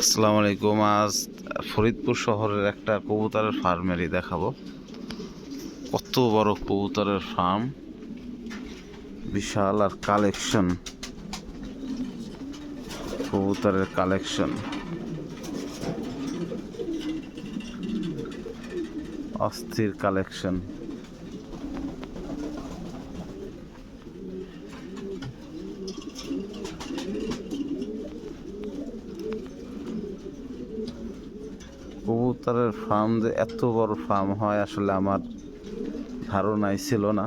আসসালামু আলাইকুম। আজ ফরিদপুর শহরের একটা কবুতরের ফার্মেরই দেখাবো। কত বড় কবুতরের ফার্ম, বিশাল আর কালেকশন, কবুতরের কালেকশন অস্থির কালেকশন। কবুতরের ফার্ম যে এত বড় ফার্ম হয় আসলে আমার ধারণাই ছিল না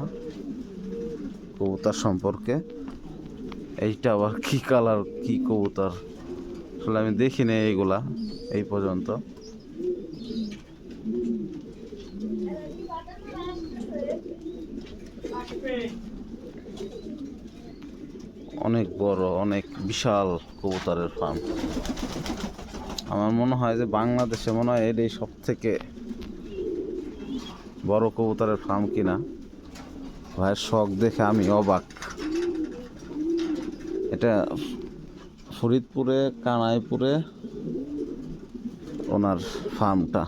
কবুতর সম্পর্কে। এইটা আবার কি কালার, কি কবুতর, আসলে আমি দেখিনি এইগুলা এই পর্যন্ত। অনেক বড়, অনেক বিশাল কবুতরের ফার্ম। আমার মনে হয় যে বাংলাদেশে মনে হয় এটাই সব থেকে বড় কবুতরের ফার্ম কিনা। ভাইয়ের শখ দেখে আমি অবাক। এটা ফরিদপুরে কানাইপুরে ওনার ফার্মটা।